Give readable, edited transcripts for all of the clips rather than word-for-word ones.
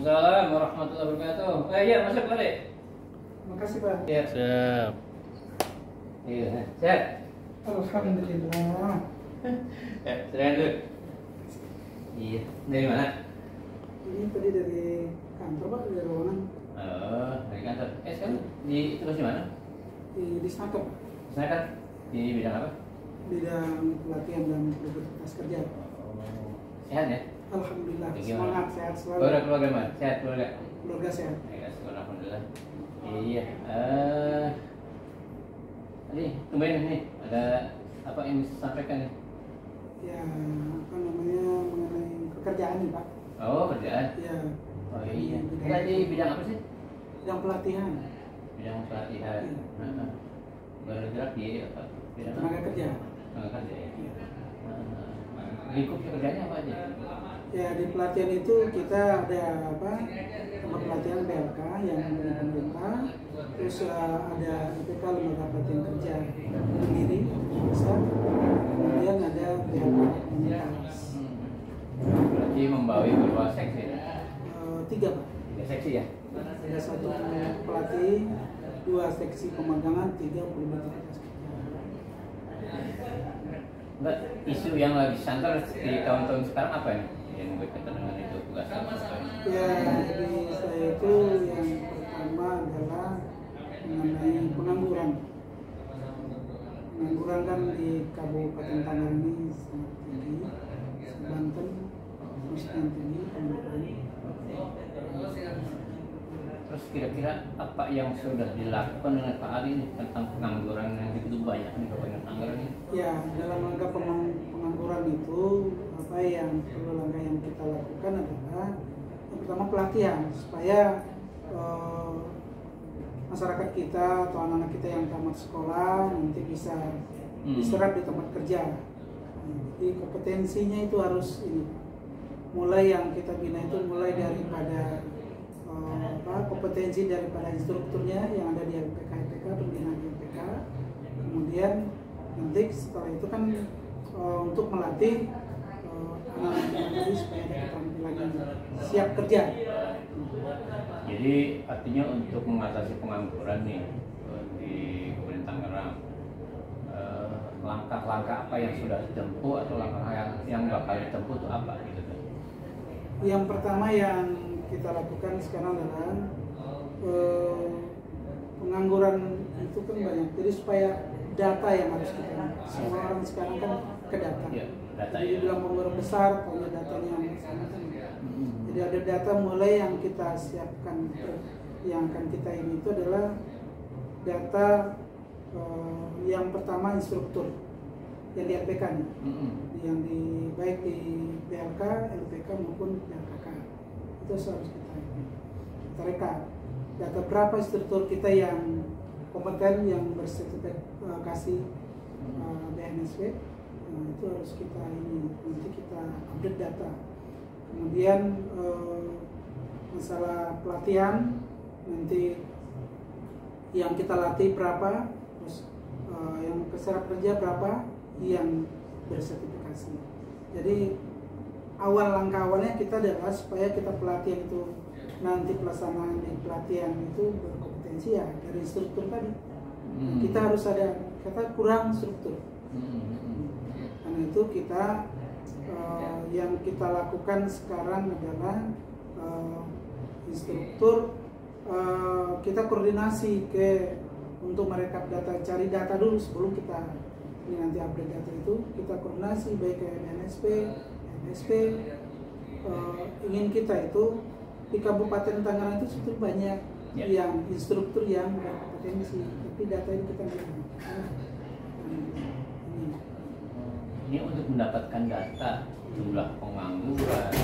Waalaikumsalam warahmatullahi wabarakatuh. Iya, masuk balik. Makasih Pak. Iya. Siap. Iya, sehat. Alhamdulillah. Ya, silakan dulu. Iya, dari mana? Ini tadi dari kantor Pak, dari ruangan Oh, dari kantor. Sekarang di terus di mana? di Snaker, Saya kan di bidang apa? bidang pelatihan dan produktivitas kerja. Oh, sehat ya? Alhamdulillah, Bagaimana? semangat, sehat selalu. Keluarga mana? Sehat keluarga? Keluarga sehat. Ya, alhamdulillah. Iya. Tadi tumben nih ada apa yang bisa sampaikan nih? Ya, apa namanya, mengenai pekerjaan nih Pak. Oh, kerjaan. Ya, Oh iya. Kerja di bidang apa sih? bidang pelatihan, Bidang pelatihan. Iya. Bergerak di apa? Bidang tenaga kerja. Tenaga kerja ya. Ya. Lingkup kerjanya apa aja? Ya, di pelatihan itu kita ada apa, tempat pelatihan BLK yang dari pemerintah, terus ada IPK, lembaga pelatihan kerja mandiri pusat, kemudian ada BLK komunitas. Berarti membawa berapa seksi? Tiga Pak, 3 seksi ya? ada satu pelatih, 2 seksi pemagangan, 3 produktivitas kerja. Enggak, isu yang lagi santer di tahun-tahun sekarang apa ini? Yang berkaitan dengan itu tugas apa? Ya, jadi saya itu yang pertama adalah mengenai pengangguran. Pengangguran kan di Kabupaten Tangerang ini sangat tinggi, Banten khususnya tinggi pengangguran. Terus kira-kira apa yang sudah dilakukan dengan Pak Ali ini tentang pengangguran yang begitu banyak di Kabupaten Tangerang ini? Ya, dalam rangka pengangguran itu apa yang perlu langkah yang kita lakukan adalah yang pertama pelatihan supaya masyarakat kita atau anak-anak kita yang tamat sekolah nanti bisa diserap di tempat kerja. Jadi kompetensinya itu harus ini, mulai yang kita bina itu mulai daripada kompetensi daripada instrukturnya yang ada di LPK, pembinaan LPK. Kemudian nanti setelah itu kan untuk melatih anak-anak tadi supaya ada keterampilan siap kerja. Jadi artinya untuk mengatasi pengangguran nih di Kabupaten Tangerang, langkah-langkah apa yang sudah ditempuh atau langkah yang bakal ditempuh itu apa gitu kan? Yang pertama yang kita lakukan sekarang adalah pengangguran itu kan banyak, jadi supaya data yang harus kita, semua orang sekarang kan ke data. Ya, data Jadi ya. bilang pengangguran besar, punya datanya yang sama kan. Jadi ada data mulai yang kita siapkan, yang akan kita ini itu adalah data yang pertama instruktur yang di LPK nih, yang di baik di BLK, LPK maupun BLKK itu harus kita rekap data berapa instruktur kita yang kompeten yang bersertifikasi BNSP. Itu harus kita ini nanti kita update data. Kemudian masalah pelatihan nanti yang kita latih berapa, terus yang keserap kerja berapa yang bersertifikasi. Jadi langkah awalnya kita adalah supaya kita pelatihan itu nanti pelaksanaan di pelatihan itu berkompetensi ya dari struktur tadi. Kita harus ada, kata kurang struktur. Karena itu kita yang kita lakukan sekarang adalah instruktur kita koordinasi untuk merekap data, cari data dulu sebelum kita ini nanti update data itu, kita koordinasi baik ke NSP, MSP. Ingin kita itu di Kabupaten Tangerang itu sebetulnya banyak yang instruktur yang berkompetensi, tapi data ini kita belum. Ini untuk mendapatkan data jumlah pengangguran,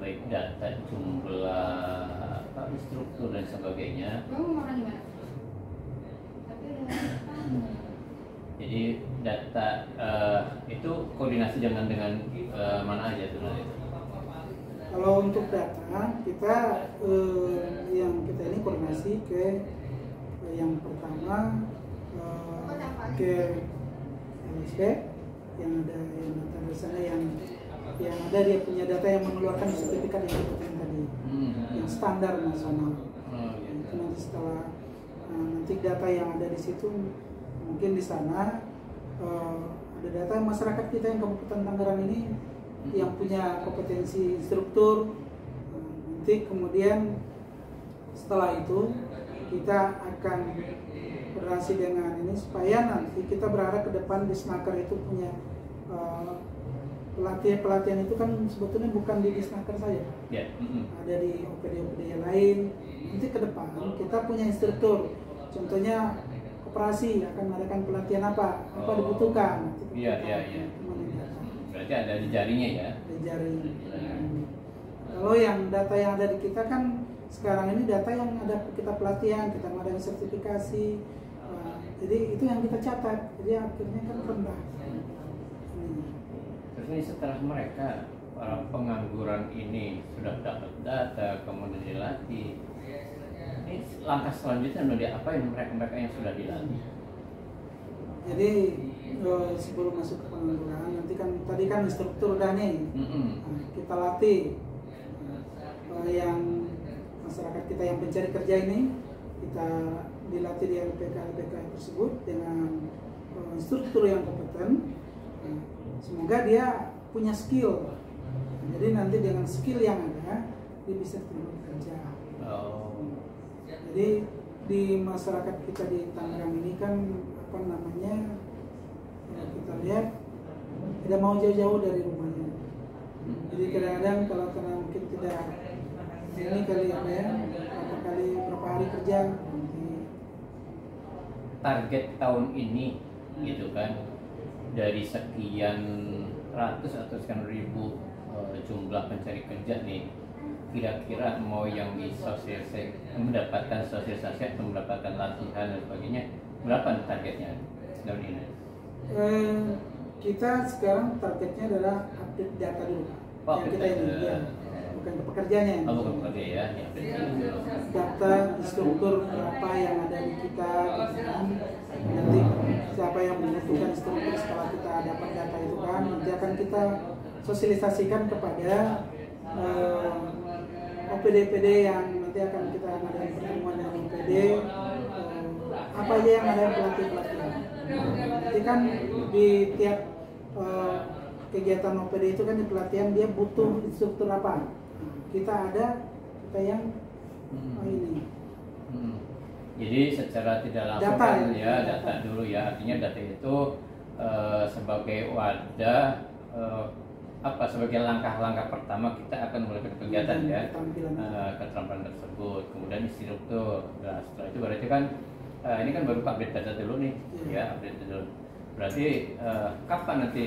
baik data jumlah instruktur dan sebagainya. Jadi data itu koordinasi dengan mana aja tuh nanti? Kalau untuk data kita yang kita ini koordinasi ke yang pertama ke MSP yang ada data di sana yang ada dia punya data yang mengeluarkan sertifikat yang dibutuhkan tadi. Yang standar nasional. Gitu. Itu nanti setelah nanti data yang ada di situ, mungkin di sana ada data masyarakat kita yang Kabupaten Tangerang ini yang punya kompetensi instruktur. Nanti kemudian setelah itu kita akan koordinasi dengan ini supaya nanti kita berharap ke depan di Disnaker itu punya pelatihan itu kan sebetulnya bukan di Disnaker saja, ada di OPD-OPD yang lain. Nanti ke depan kita punya instruktur, contohnya koperasi akan mengadakan pelatihan apa dibutuhkan. Iya. Berarti ada di jarinya ya? Di jaring. Kalau yang data yang ada di kita kan sekarang ini data yang ada kita pelatihan, kita mengadakan sertifikasi. Jadi itu yang kita catat. Jadi akhirnya kan rendah. Terus ini setelah mereka para pengangguran ini sudah dapat data, kemudian dilatih, ini langkah selanjutnya mau diapain mereka yang sudah dilatih? Jadi sebelum masuk ke pengangguran, nanti kan tadi kan instruktur udah nih, kita latih yang masyarakat kita yang pencari kerja ini, kita dilatih di LPK tersebut dengan instruktur yang kompeten. Semoga dia punya skill. Jadi nanti dengan skill yang ada, dia bisa terima kerja. Jadi di masyarakat kita di Tangerang ini kan apa namanya, kita lihat tidak mau jauh-jauh dari rumahnya. Jadi kadang-kadang kalau karena mungkin tidak ini kali apa ya, berapa hari kerja. Target tahun ini gitu kan, dari sekian ratus atau sekian ribu jumlah pencari kerja nih, kira-kira mau yang mendapatkan sosialisasi atau mendapatkan latihan dan sebagainya, berapa targetnya tahun ini? Kita sekarang targetnya adalah update data dulu. Yang kita ini bukan ke pekerjaannya. Bukan pekerja ya. Data instruktur berapa yang ada di kita, gitu kan. Nanti siapa yang membutuhkan instruktur setelah kita dapat data itu kan, nanti akan kita sosialisasikan kepada OPD-OPD yang nanti akan kita ngadain pertemuan dengan OPD, apa aja yang ada pelatihan. Nanti kan di tiap kegiatan OPD itu kan di pelatihan dia butuh instruktur apa. Kita yang ini. Jadi secara tidak langsung data, kan data dulu ya, artinya data itu sebagai wadah sebagai langkah-langkah pertama kita akan melakukan kegiatan ya, keterampilan tersebut, kemudian instruktur. Nah, setelah itu berarti kan ini kan baru update data dulu nih, ya update dulu. Berarti kapan nanti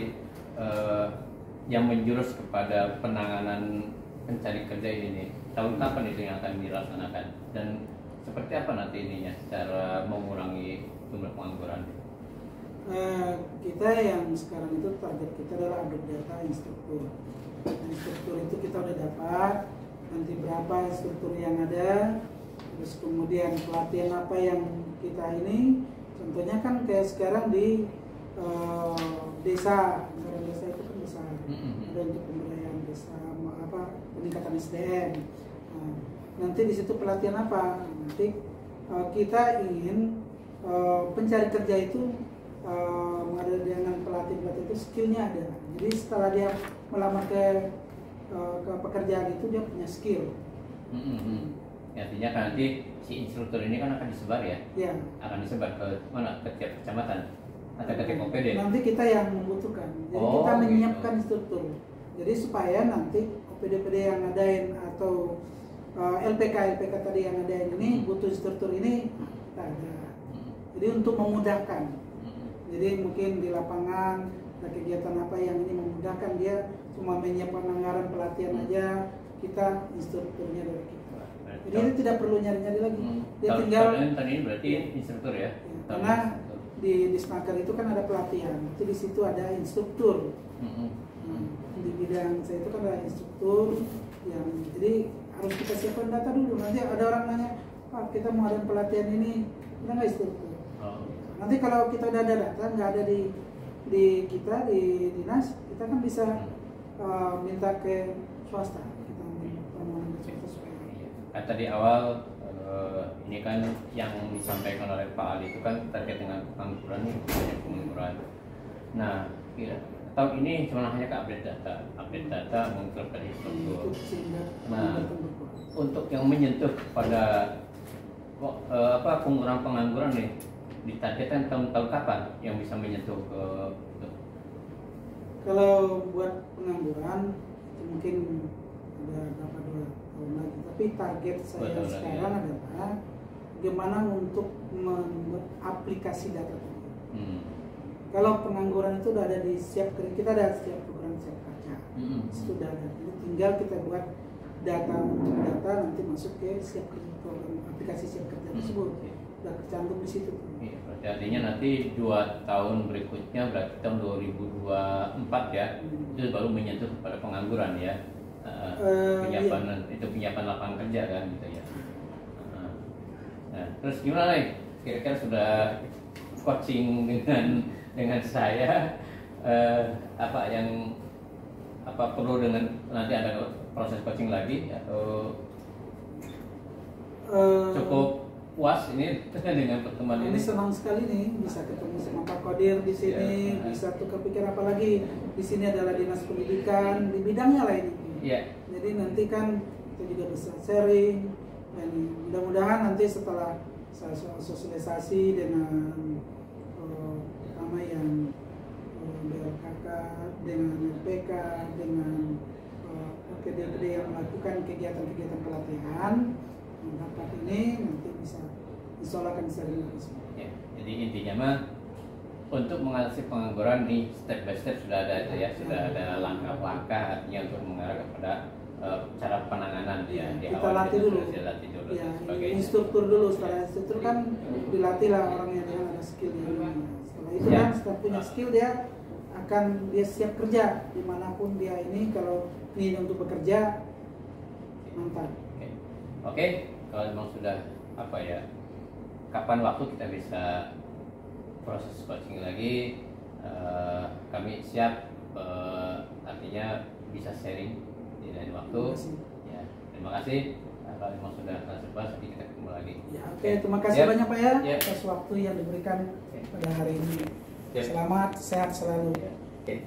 yang menjurus kepada penanganan pencari kerja ini? Tahun kapan itu yang akan dilaksanakan? Dan seperti apa nanti ininya secara mengurangi jumlah pengangguran? Kita yang sekarang itu target kita adalah update data instruktur. Instruktur itu kita udah dapat, nanti berapa instruktur yang ada, terus kemudian pelatihan apa yang kita ini, contohnya kan kayak sekarang di desa, anggaran desa itu kan besar, ada untuk pemberdayaan desa, peningkatan SDM. Nanti di situ pelatihan apa? Nanti kita ingin pencari kerja itu mengadakan dengan pelatih itu skillnya ada. Jadi setelah dia melamar ke pekerjaan itu dia punya skill. Artinya kan nanti si instruktur ini kan akan disebar ya? Iya. Akan disebar ke mana? Ke tiap kecamatan atau ke tiap OPD? Nanti kita yang membutuhkan. Jadi kita menyiapkan instruktur. Jadi supaya nanti OPD-OPD yang ngadain atau LPK tadi yang ngadain ini butuh instruktur ini kita ada. Jadi untuk memudahkan. Jadi mungkin di lapangan ada kegiatan apa yang ini memudahkan dia cuma menyiapkan anggaran pelatihan aja, kita instrukturnya dari kita. Jadi ini tidak perlu nyari-nyari lagi. Dia tinggal tahun ini berarti instruktur ya. Karena di Disnaker itu kan ada pelatihan. Jadi di situ ada instruktur. Di bidang saya itu kan ada instruktur yang jadi harus kita siapkan data dulu. Nanti ada orang nanya, Pak kita mau ada pelatihan ini, kita nggak instruktur. Nanti kalau kita udah ada data nggak ada di kita di dinas, kita kan bisa minta ke swasta, kita permohonan ke swasta supaya kata di awal ini kan yang disampaikan oleh Pak Ali itu kan terkait dengan pengangguran nih, banyak pengangguran. Nah, tahun ini cuma hanya ke update data menginterpret struktur. Nah, untuk yang menyentuh pada pengangguran nih, ditargetkan tahun kapan yang bisa menyentuh ke itu? Kalau buat pengangguran mungkin ada berapa 2 tahun lagi, tapi target saya sekarang adalah bagaimana untuk membuat aplikasi data tadi. Kalau pengangguran itu udah ada di siap kerja, kita ada siap program siap kerja, sudah ada. Jadi tinggal kita buat data untuk data nanti masuk ke siap kerja, program aplikasi siap kerja tersebut udah tercantum di situ. Iya, berarti artinya nanti 2 tahun berikutnya, berarti tahun 2024 ya, itu baru menyentuh pada pengangguran ya. Penyiapan itu penyiapan lapangan kerja kan gitu ya. Nah, terus gimana nih? Kira-kira sudah coaching dengan saya apa perlu dengan nanti ada proses coaching lagi atau cukup puas ini dengan pertemuan ini? Senang sekali nih bisa ketemu sama Pak Kodir di sini, bisa tukar pikir, apalagi di sini adalah dinas pendidikan di bidangnya lah ini. Jadi nanti kan kita juga bisa sharing dan mudah-mudahan nanti setelah saya sosialisasi dengan pertama yang BLKK, dengan LPK, dengan PD-PD yang melakukan kegiatan-kegiatan pelatihan, rapat ini nanti bisa disolahkan sharing lagi semua. Jadi intinya mah untuk mengatasi pengangguran nih step by step sudah ada itu ya, sudah ada langkah-langkah artinya untuk mengarah kepada cara penanganan ya. Kita latih dulu. Ya, instruktur dulu, setelah instruktur kan dilatih lah orangnya dengan ada skillnya. Setelah itu kan setelah punya skill dia siap kerja dimanapun dia ini, kalau ini untuk bekerja mantap. Oke, kalau memang sudah kapan waktu kita bisa proses coaching lagi, kami siap, artinya bisa sharing di lain waktu. Ya, terima kasih. Kalau memang sudah tersebar, nanti kita ketemu lagi. Ya, oke, terima kasih banyak Pak ya atas waktu yang diberikan pada hari ini. Selamat, sehat selalu. Oke.